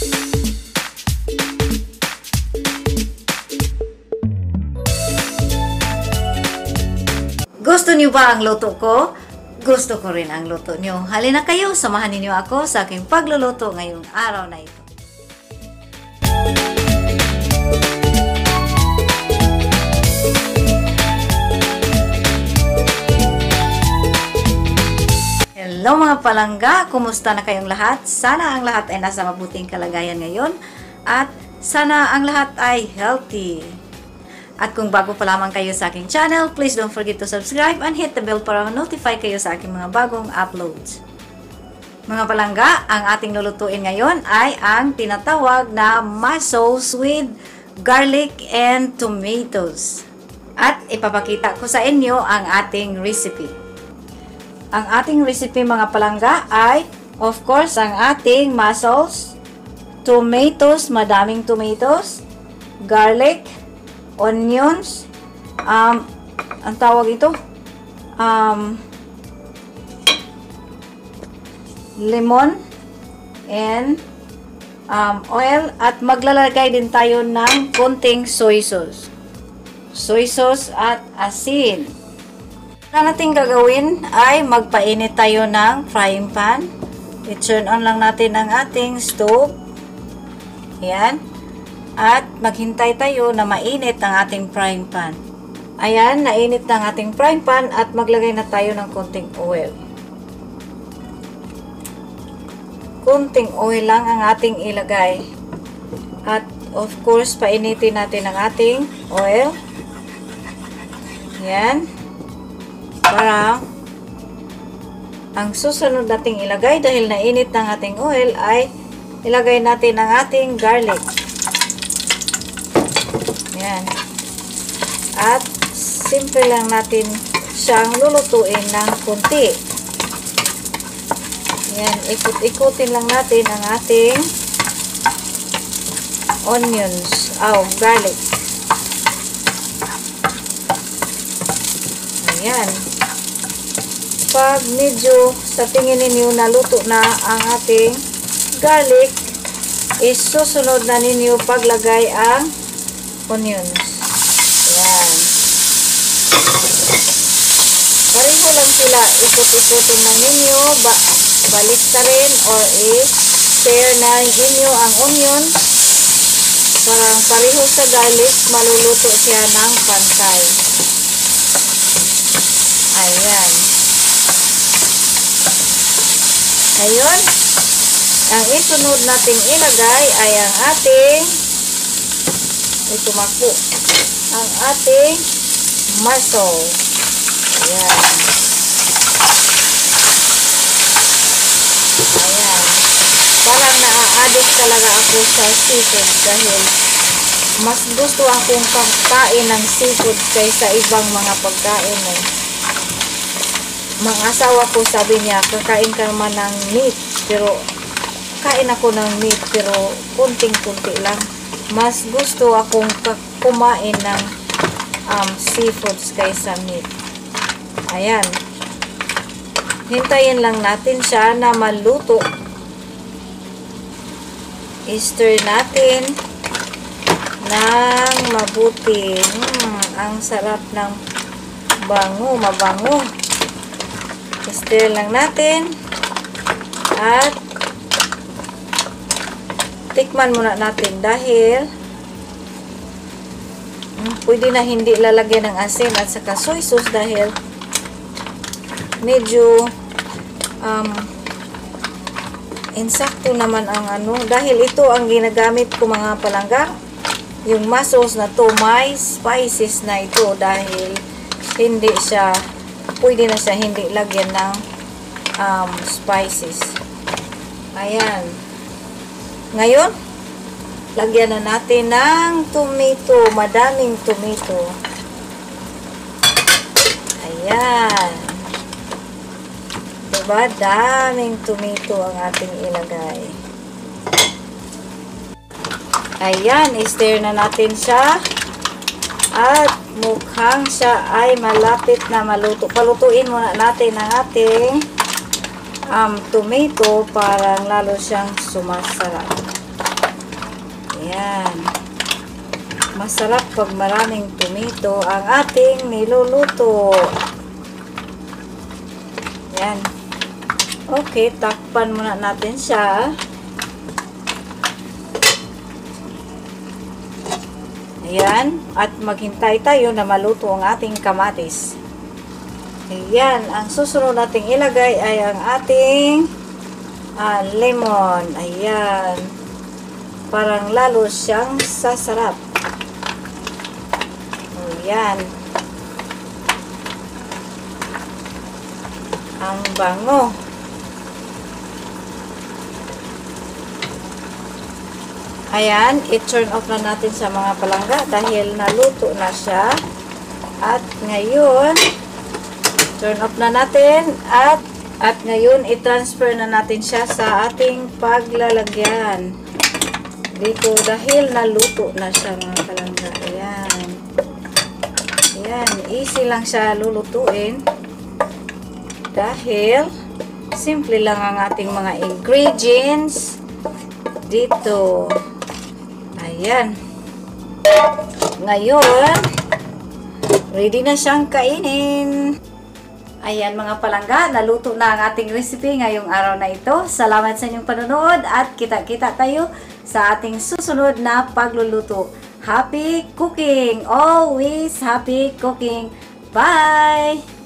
Gusto niyo ba ang luto ko? Gusto ko rin ang luto niyo. Halina kayo, samahan niyo ako sa aking pagluluto ngayong araw na ito. Hello mga palangga, kumusta na kayong lahat? Sana ang lahat ay nasa mabuting kalagayan ngayon at sana ang lahat ay healthy. At kung bago pa lamang kayo sa aking channel, please don't forget to subscribe and hit the bell para ma-notify kayo sa aking mga bagong uploads. Mga palangga, ang ating lulutuin ngayon ay ang tinatawag na mussels with garlic and tomatoes. At ipapakita ko sa inyo ang ating recipe. Ang ating recipe mga palangga ay, of course, ang ating mussels, tomatoes, madaming tomatoes, garlic, onions, ang tawag ito, lemon, and oil, at maglalagay din tayo ng konting soy sauce. Soy sauce at asin. Ang natin gagawin ay magpainit tayo ng frying pan. I-turn on lang natin ang ating stove. Ayan. At maghintay tayo na mainit ang ating frying pan. Ayan, nainit na ang ating frying pan at maglagay na tayo ng konting oil. Konting oil lang ang ating ilagay. At of course, painitin natin ang ating oil. Ayan. Para ang susunod nating ilagay dahil nainit ng ating oil ay ilagay natin ang ating garlic. Ayan. At simple lang natin siyang lulutuin ng konti. Ayan. Ikot-ikutin lang natin ang ating onions. Garlic. Ayan. Pag medyo sa tingin ninyo naluto na ang ating garlic, is susunod na ninyo paglagay ang onions. Ayan. Pareho lang sila. Ikot-ikutin lang ninyo. Balik ta rin or i-stir na ninyo ang onion. Parang pareho sa garlic, maluluto siya ng pantay. Ayan. Ngayon, ang isunod nating ilagay ay ang ating itumakbo. Ang ating mussel. Ayan. Ayan. Parang naa-addict talaga ako sa seafood dahil mas gusto akong pagkain ng seafood kaysa ibang mga pagkain eh. Mga asawa ko sabi niya, kakain ka naman ng meat, pero kain ako ng meat pero kunting-kunti lang. Mas gusto akong kumain ng seafoods kaysa meat. Ayan. Hintayin lang natin siya na maluto. I-stir natin ng mabuti. Ang sarap ng mabango. I-stir lang natin. At tikman muna natin dahil pwede na hindi lalagyan ng asin at saka soy sauce dahil medyo insakto naman ang dahil ito ang ginagamit ko mga palangga, yung mussels na to may spices na ito dahil hindi siya pwede na siya hindi lagyan ng spices. Ayan. Ngayon, lagyan na natin ng tomato. Madaming tomato. Ayan. Diba? Daming tomato ang ating ilagay. Ayan. I-stir na natin siya. At mukhang siya ay malapit na maluto. Palutuin muna natin ang ating tomato para lalo siyang sumasarap. Ayan. Masarap pag maraming tomato ang ating niluluto. Ayan. Okay, takpan muna natin siya. Ayan. At maghintay tayo na maluto ang ating kamatis. Ayan. Ang susunod nating ilagay ay ang ating lemon. Ayan. Parang lalo siyang sasarap. Ayan. Ang bango. Ayan, i-turn off na natin sa mga palangga dahil naluto na siya. At ngayon, turn off na natin at ngayon i-transfer na natin siya sa ating paglalagyan. Dito dahil naluto na siya mga palangga. Ayan. Ayan, easy lang siya lulutuin. Dahil simple lang ang ating mga ingredients dito. Ayan. Ngayon, ready na siyang kainin. Ayan mga palangga, naluto na ang ating recipe ngayong araw na ito. Salamat sa inyong panonood at kita-kita tayo sa ating susunod na pagluluto. Happy cooking! Always happy cooking! Bye!